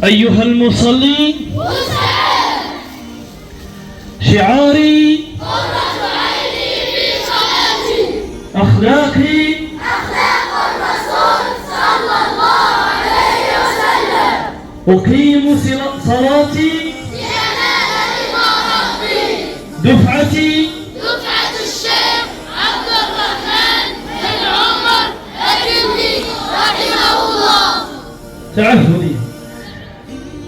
أيها المصلي شعاري قرة عيني في صلاتي أخلاقي أخلاق الرسول صلى الله عليه وسلم أقيم صلاتي لأنال رضا ربي دفعتي دفعة الشيخ عبد الرحمن بن عمر الجندي رحمه الله. تعهدي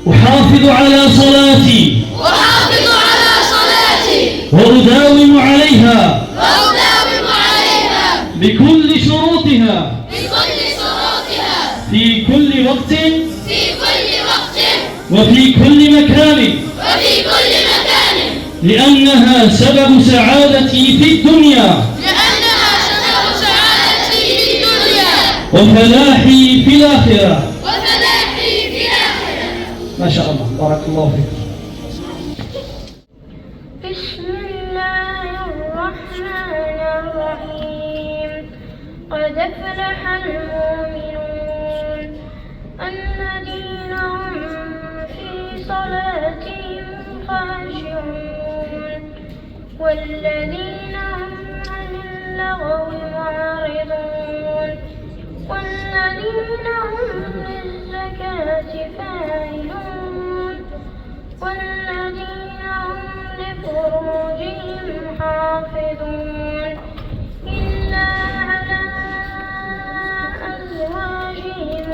أحافظ على صلاتي أحافظ على صلاتي وأداوم عليها بكل شروطها في كل وقت وفي كل مكان لأنها سبب سعادتي في الدنيا وفلاحي في الآخرة. ما شاء الله، بارك الله فيك. بسم الله الرحمن الرحيم. قد أفلح المؤمنون الذين هم في صلاتهم خاشعون والذين هم عن اللغو معرضون والذين هم للزكاة فاعلون والذين هم لفروجهم حافظون إلا على أزواجهم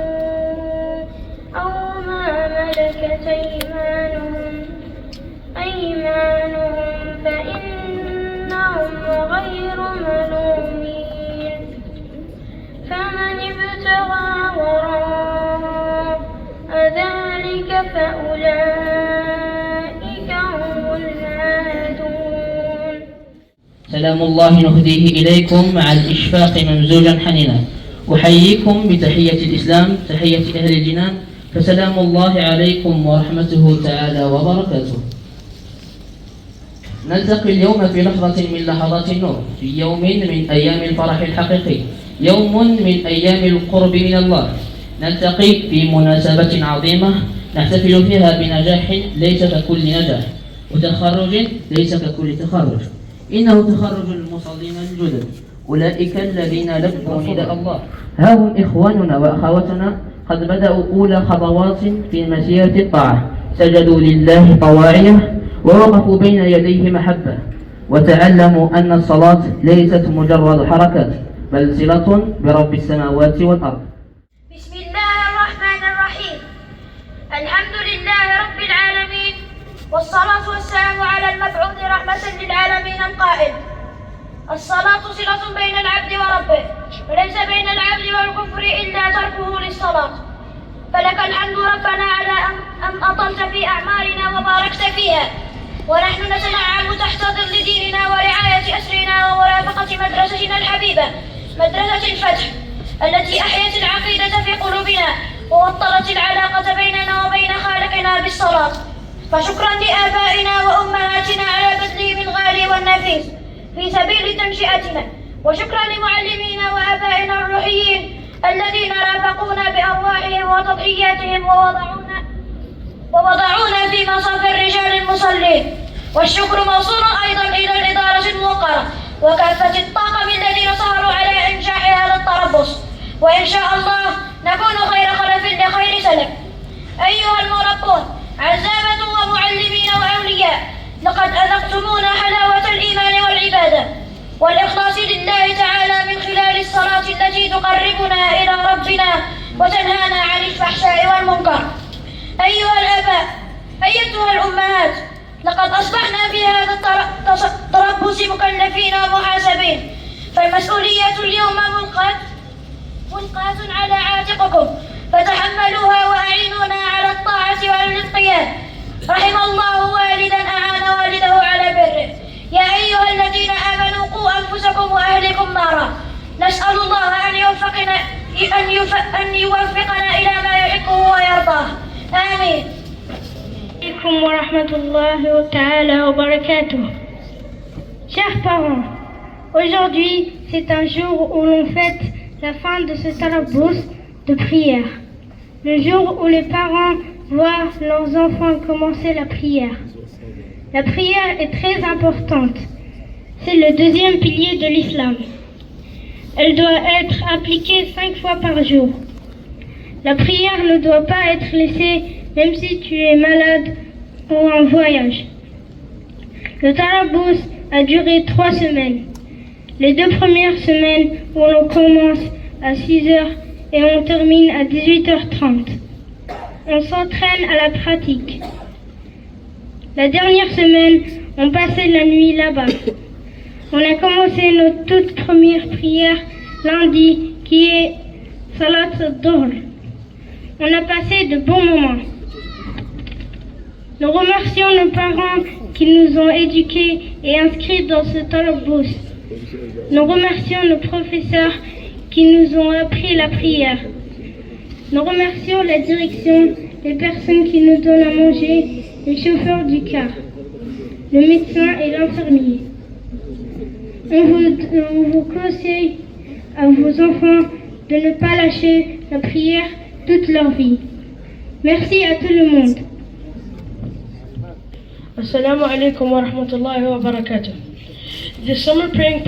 أو ما ملكت أيمانهم فإنهم غير ملومين. فمن ابتغى وراء ذلك فأولئك هم العادون. سلام الله نهديه إليكم مع الإشفاق ممزوجا حنينا. أحييكم بتحية الإسلام، تحية أهل الجنان، فسلام الله عليكم ورحمته تعالى وبركاته. نلتقي اليوم في لحظة من لحظات النور، في يوم من أيام الفرح الحقيقي، يوم من أيام القرب من الله. نلتقي في مناسبة عظيمة نحتفل فيها بنجاح ليس ككل نجاح، وتخرج ليس ككل تخرج. إنه تخرج المصلين الجدد، أولئك الذين لبوا نداء الله. ها هم إخواننا وأخواتنا قد بدأوا أولى خطوات في مسيرة الطاعة، سجدوا لله طواعية ووقفوا بين يديه محبة، وتعلموا أن الصلاة ليست مجرد حركات بل صلة برب السماوات والأرض. بسم الله الرحمن الرحيم. الحمد لله رب العالمين، والصلاة والسلام على المبعوث رحمة للعالمين القائل: الصلاة صلة بين العبد وربه، وليس بين العبد والكفر إلا تركه للصلاة. فلك الحمد ربنا على أن أطلت في أعمارنا وباركت فيها، ونحن نتنعم تحت ظل ديننا ورعاية أسرنا ومرافقة مدرستنا الحبيبة مدرسة الفتح، التي أحيت العقيدة في قلوبنا ووطرت العلاقة بيننا وبين خالقنا بالصلاة. فشكرا لآبائنا وأمهاتنا على بذلهم الغالي والنفيس في سبيل تنشئتنا، وشكرا لمعلمينا وآبائنا الروحيين الذين رافقونا بأرواحهم وتضحياتهم ووضعونا في مصاف الرجال المصلين. والشكر موصول أيضا إلى الإدارة الموقرة وكافة الطاقم الذين سهروا على إنجاح هذا التربص، وإن شاء الله نكون خير خلف لخير سلف. أيها المربون عزابة ومعلمين وأولياء، لقد أذقتمونا حلاوة الإيمان والعبادة والإخلاص لله تعالى من خلال الصلاة التي تقربنا إلى ربنا وتنهانا عن الفحشاء والمنكر. أيها الآباء، أيتها الأمهات، لقد أصبحنا في هذا التربص مكلفين ومحاسبين، فالمسؤولية اليوم ملقاة على عاتقكم، فتحملوها وأعينونا على الطاعة والانقياد. رحم الله والدا أعان والده على بره. يا أيها الذين آمنوا قوا أنفسكم وأهلكم نارا. نسأل الله أن يوفقنا إلى ما يحبه ويرضاه. آمين. Alaikum wa rahmatullahi wa ta'ala wa barakatuh. Chers parents, aujourd'hui c'est un jour où l'on fête la fin de ce tarabous de prière. Le jour où les parents voir leurs enfants commencer la prière. La prière est très importante. C'est le deuxième pilier de l'islam. Elle doit être appliquée 5 fois par jour. La prière ne doit pas être laissée même si tu es malade ou en voyage. Le Tarabbous a duré 3 semaines. Les 2 premières semaines où l'on commence à 6h et on termine à 18h30. On s'entraîne à la pratique. La dernière semaine, on passait la nuit là-bas. On a commencé notre toute première prière lundi, qui est Salat al-Dhuhr. On a passé de bons moments. Nous remercions nos parents qui nous ont éduqués et inscrits dans ce Tarabbous. Nous remercions nos professeurs qui nous ont appris la prière. Nous remercions la direction, les personnes qui nous donnent à manger, les chauffeurs du car, le médecin et l'infirmier. On vous conseille à vos enfants de ne pas lâcher la prière toute leur vie. Merci à tout le monde. Assalamu alaikum wa rahmatullahi wa barakatuh. The summer praying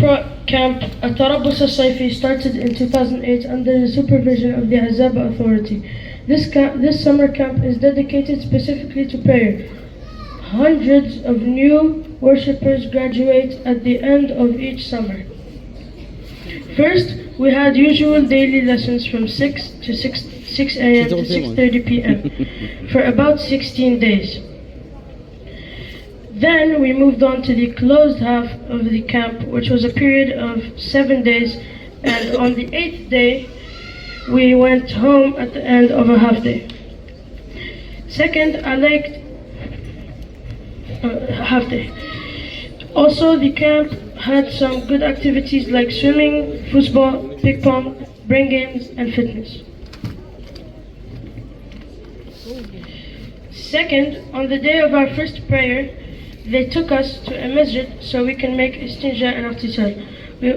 camp at Tarabbous al-Sayfi started in 2008 under the supervision of the Azaba Authority. This summer camp is dedicated specifically to prayer. Hundreds of new worshippers graduate at the end of each summer. First, we had usual daily lessons from 6 a.m. to 6:30 p.m. for about 16 days. Then we moved on to the closed half of the camp, which was a period of 7 days, and on the 8th day, we went home at the end of a half day. Second, I liked half day. Also, the camp had some good activities like swimming, football, ping pong, brain games, and fitness. Second, on the day of our first prayer, they took us to a masjid so we can make istinja and ightisal.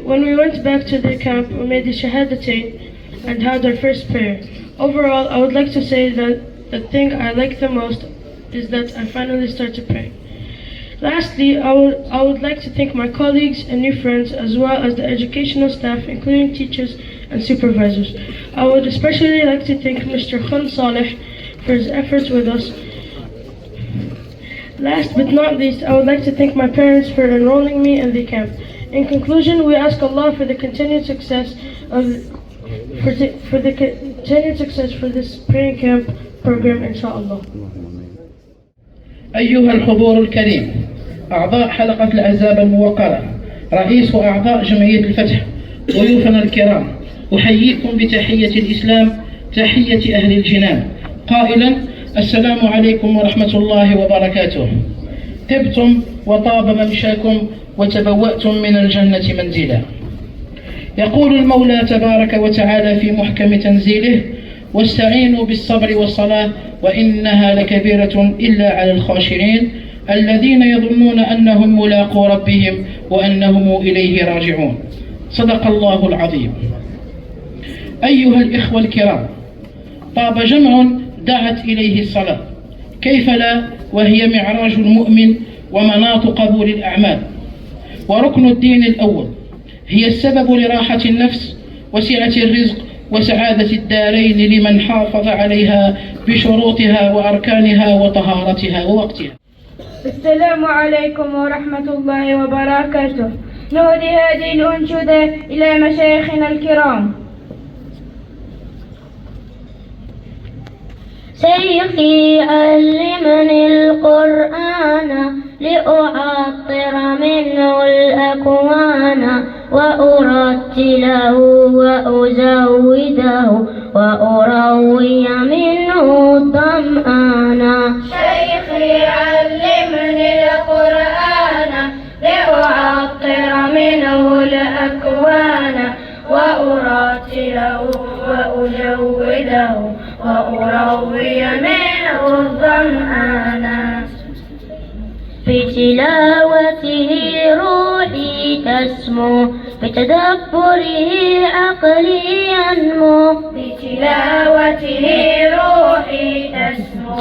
When we went back to the camp, we made the shahadatain and had our first prayer. Overall, I would like to say that the thing I like the most is that I finally started praying. Lastly, I would like to thank my colleagues and new friends, as well as the educational staff, including teachers and supervisors. I would especially like to thank Mr. Khan Saleh for his efforts with us. Last but not least, I would like to thank my parents for enrolling me in the camp. In conclusion, we ask Allah for the continued success for this praying camp program, inshallah. أيها الحضور الكريم، أعضاء حلقة العزابة الموقرة، رئيس وأعضاء جمعية الفتح، ضيوفنا الكرام، أحييكم بتحية الإسلام، تحية أهل الجنان، قائلا: السلام عليكم ورحمة الله وبركاته. طبتم وطاب ممشاكم وتبوأتم من الجنة منزلا. يقول المولى تبارك وتعالى في محكم تنزيله: واستعينوا بالصبر والصلاة وإنها لكبيرة إلا على الخاشعين الذين يظنون أنهم ملاقو ربهم وأنهم إليه راجعون. صدق الله العظيم. أيها الإخوة الكرام، طاب جمع دعت إليه الصلاة، كيف لا وهي معراج المؤمن ومناط قبول الأعمال وركن الدين الأول، هي السبب لراحة النفس وسعة الرزق وسعادة الدارين لمن حافظ عليها بشروطها وأركانها وطهارتها ووقتها. السلام عليكم ورحمة الله وبركاته. نهدي هذه الأنشودة إلى مشايخنا الكرام. شيخي علمني القرآن لأعطر منه الأكوان وأرتله وأزوده وأروي منه الظمآن. شيخي علمني القرآن لأعطر منه الأكوان وأرتله وأزوده وأروي منه الظمآن. بتلاوته روحي تسمو بتدبره عقلي ينمو. بتلاوته روحي تسمو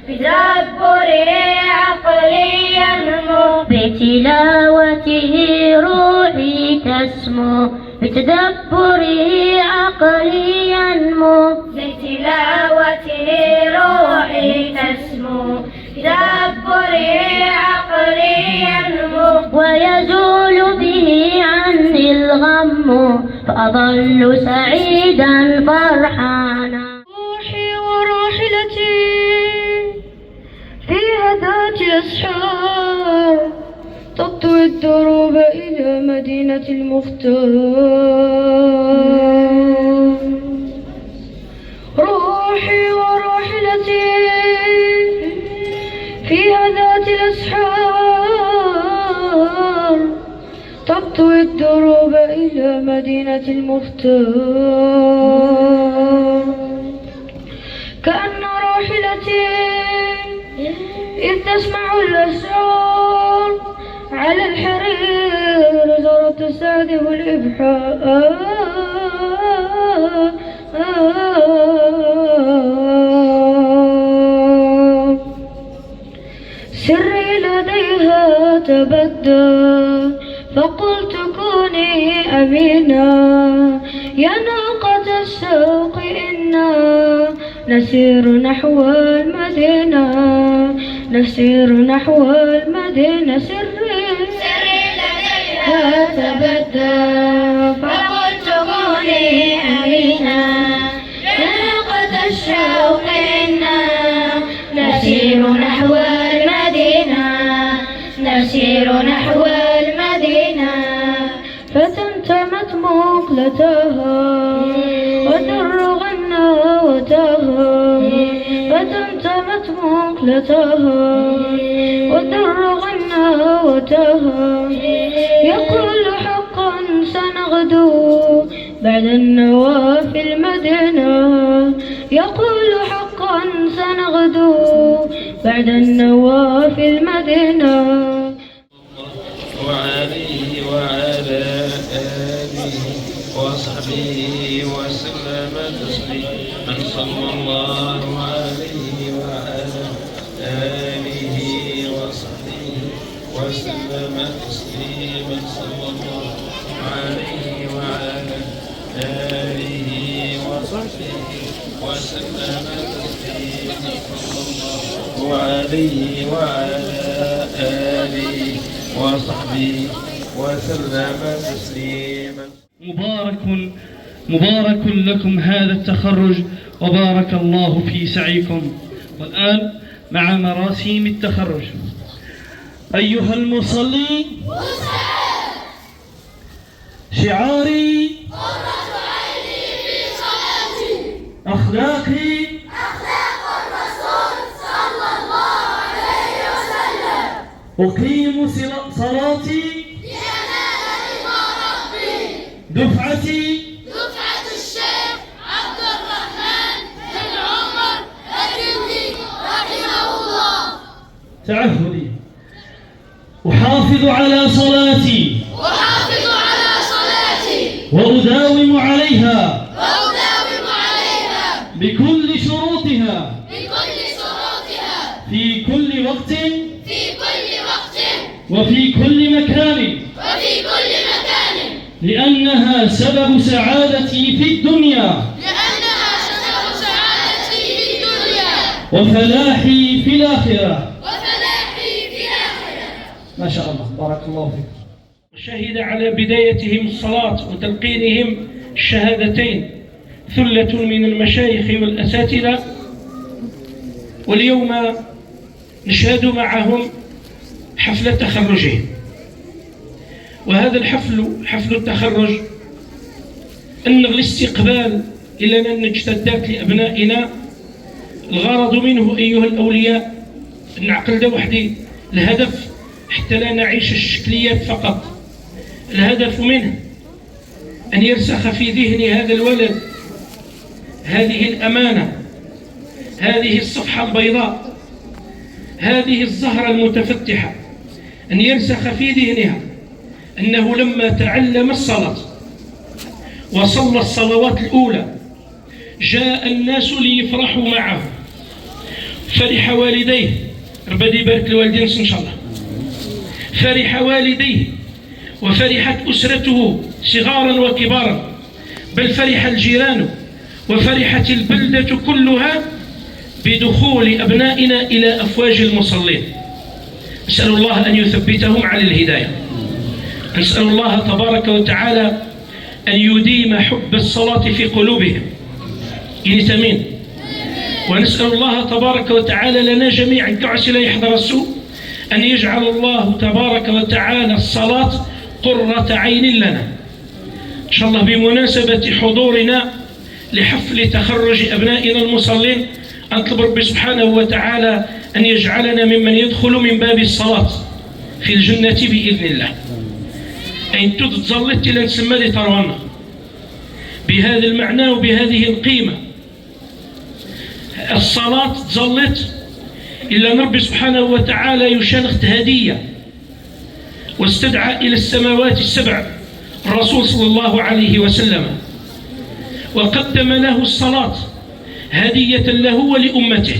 بتدبره عقلي ينمو بتلاوته روحي تسمو بتدبره عقلي ينمو بتلاوته روحي تسمو بتدبره عقلي ينمو ويزول به عني الغم فأظل سعيدا فرحانا روحي وراحلتي فيها ذات أسحار تطوي الدروب إلى مدينة المختار روحي وراحلتي فيها ذات الأسحار تطوي الدروب إلى مدينة المختار كأن راحلتي إذ تسمع الأسعار على الحرير زرت تستهدف الإبحار سري لديها تبدى فقلت كوني أمينا يا ناقة الشوق إنا نسير نحو المدينة نسير نحو المدينة سري لديها تبدى فقلت كوني أمينا يا ناقة الشوق إنا نسير نحو المدينة نسير نحو المدينة فتنتمت مقلتها ودر غنى وتاها فتنتمت مقلتها ودر غنى وتاها يقول حقا سنغدو بعد النوى في المدينة يقول حقا سنغدو بعد النوى في المدينة وعليه وعلى آله وصحبه وسلم تسليما صلى الله عليه وعلى آله وصحبه وسلم تسليما صلى الله عليه وعلى آله وصحبه وسلم تسليما صلى الله عليه وعلى آله وصحبه وسلم تسليما. مبارك لكم هذا التخرج وبارك الله في سعيكم. والآن مع مراسيم التخرج. أيها المصلي شعاري أخلاقي أقيم صلاتي دفعتي دفعة الشيخ عبد الرحمن بن عمر الجندي رحمه الله. تعهدي أحافظ على صلاتي وأداوم عليها بكل شروطها في كل وقت وفي كل مكان لأنها سبب سعادتي في الدنيا وفلاحي في الآخرة. ما شاء الله بارك الله فيك. شهد على بدايتهم الصلاة وتلقينهم الشهادتين ثلة من المشايخ والأساتذة، واليوم نشهد معهم حفل تخرجهم. وهذا حفل التخرج أن الاستقبال إلى النجتدات لأبنائنا الغرض منه أيها الأولياء نعقل ده وحدي الهدف حتى لا نعيش الشكليات فقط. الهدف منه أن يرسخ في ذهن هذا الولد هذه الأمانة، هذه الصفحة البيضاء، هذه الزهرة المتفتحة، أن يرسخ في ذهنها أنه لما تعلم الصلاة وصلى الصلوات الأولى جاء الناس ليفرحوا معه، فرح والديه، ربي يبارك الوالدين إن شاء الله. فرح والديه وفرحت أسرته صغارا وكبارا، بل فرح الجيران وفرحت البلدة كلها بدخول أبنائنا إلى أفواج المصلين. نسأل الله أن يثبتهم على الهداية. نسأل الله تبارك وتعالى أن يديم حب الصلاة في قلوبهم. يتمين. ونسأل الله تبارك وتعالى لنا جميعا كعس لا يحضر السوء أن يجعل الله تبارك وتعالى الصلاة قرة عين لنا إن شاء الله. بمناسبة حضورنا لحفل تخرج أبنائنا المصلين، أطلب ربي سبحانه وتعالى أن يجعلنا ممن يدخل من باب الصلاة في الجنة بإذن الله. أين تتظلت إلى نسمى لي تروانا بهذا المعنى وبهذه القيمة. الصلاة تظلت إلا ربي سبحانه وتعالى يشانخت هدية واستدعى إلى السماوات السبع الرسول صلى الله عليه وسلم وقدم له الصلاة هدية له ولأمته.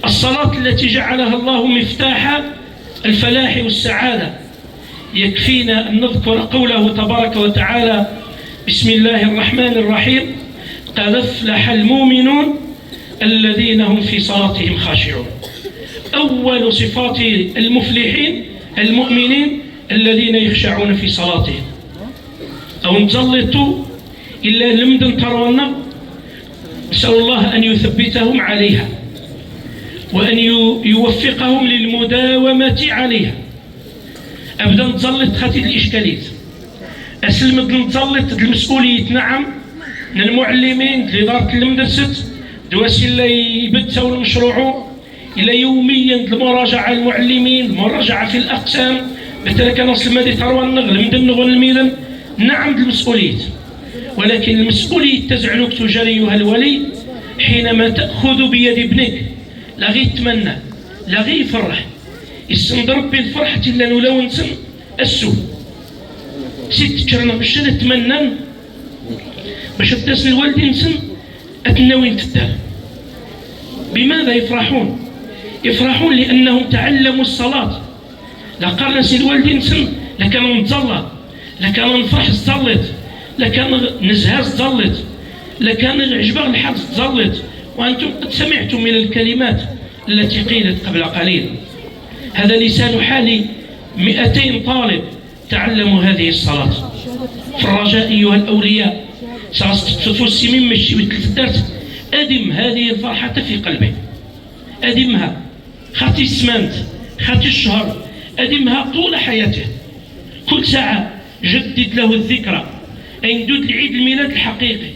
الصلاة التي جعلها الله مفتاح الفلاح والسعادة. يكفينا أن نذكر قوله تبارك وتعالى: بسم الله الرحمن الرحيم، قد أفلح المؤمنون الذين هم في صلاتهم خاشعون. أول صفات المفلحين المؤمنين الذين يخشعون في صلاتهم. أو نتزلطوا إلا لمدن ترونا، نسأل الله أن يثبتهم عليها وأن يوفقهم للمداومة عليها. أبدا نتزلط خاتي الإشكاليات، أسلم نتزلط المسؤولية نعم من المعلمين لإدارة المدرسة دواسي اللي يبدأوا المشروع إلى يوميا المراجعة المعلمين، المراجعة في الأقسام بتلك نص المادي تروى النغل مدن نغل الميدان. نعم المسؤولية، ولكن المسؤولية تزعلك تجاريها الولي حينما تأخذ بيد ابنك لا غي يتمنى لا غي يفرح يسند ربي الفرحة إلا لو نسن السوء ست تشرنا باش نتمنى باش تدسن الوالدين نسن أتناوين تدار. بماذا يفرحون؟ يفرحون لأنهم تعلموا الصلاة. لقرنا سي الوالدين سن لكانوا نتزلط، لكانوا نفرح تزلط، لكان نزهاز تزلط، لكان عجبه الحظ تزلط. وأنتم قد سمعتم من الكلمات التي قيلت قبل قليل. هذا لسان حال 200 طالب تعلموا هذه الصلاة. في الرجاء أيها الأولياء سأستفوسي من مشي مثل الدرس أدم هذه الفرحة في قلبه، أدمها خاتي السمانت خاتي الشهر، أدمها طول حياته. كل ساعة جدد له الذكرى. أين دود لعيد الميلاد الحقيقي،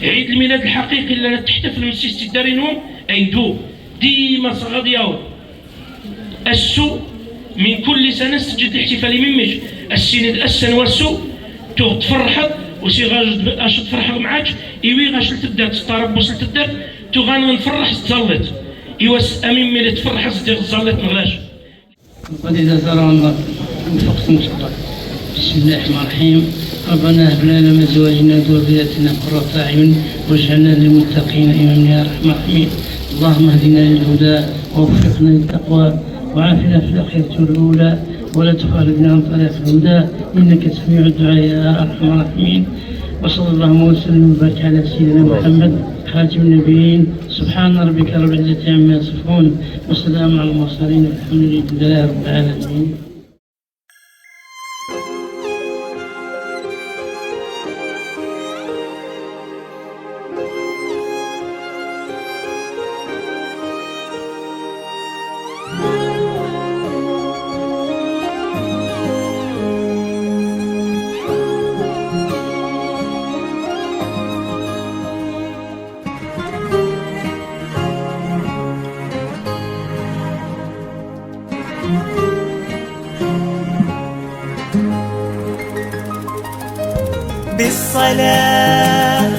عيد الميلاد الحقيقي اللي تحتفل من سيستي دارينهم أين دو ديما صغاد ياو السوء من كل سنة سجد الاحتفال من مش السند السن والسوء تفرحت وسي غاش تفرح معاك إيوي غاش تبدا تتربص تبدا تغان نفرح تزلط إيواس أمين ملي تفرح تزلط مغلاش. وقد إذا زرعنا انفقت مشكرا. بسم الله الرحمن الرحيم. ربنا هب لنا من أزواجنا وذرياتنا قرة أعين واجعلنا للمتقين إماما يا أرحم الراحمين. اللهم اهدنا للهدى ووفقنا للتقوى وعافنا في الآخرة والأولى ولا تخرجنا عن طريق الهدى إنك سميع الدعاء يا أرحم الراحمين. وصلى الله وسلم وبارك على سيدنا محمد خاتم النبيين. سبحان ربك رب العزة عما يصفون وسلام على المرسلين والحمد لله رب العالمين. بالصلاة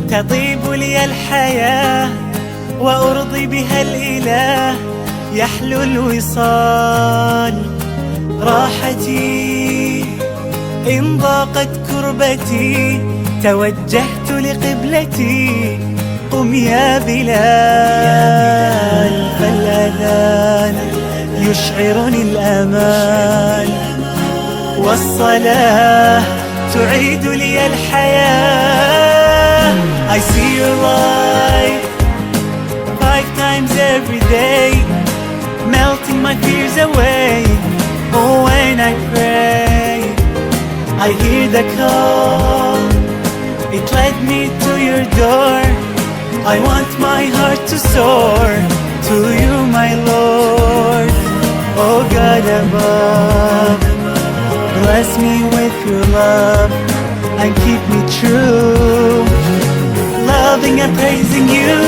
تطيب لي الحياة وأرضي بها الإله يحلو الوصال. راحتي إن ضاقت كربتي توجهت لقبلتي قم يا بلال. تشعرني الأمان، والصلاة تعيد لي الحياة. I see your light 5 times every day, melting my fears away. Oh, when I pray, I hear the call, it led me to your door. I want my heart to soar to you, my Lord. Oh God above, bless me with your love and keep me true, loving and praising you.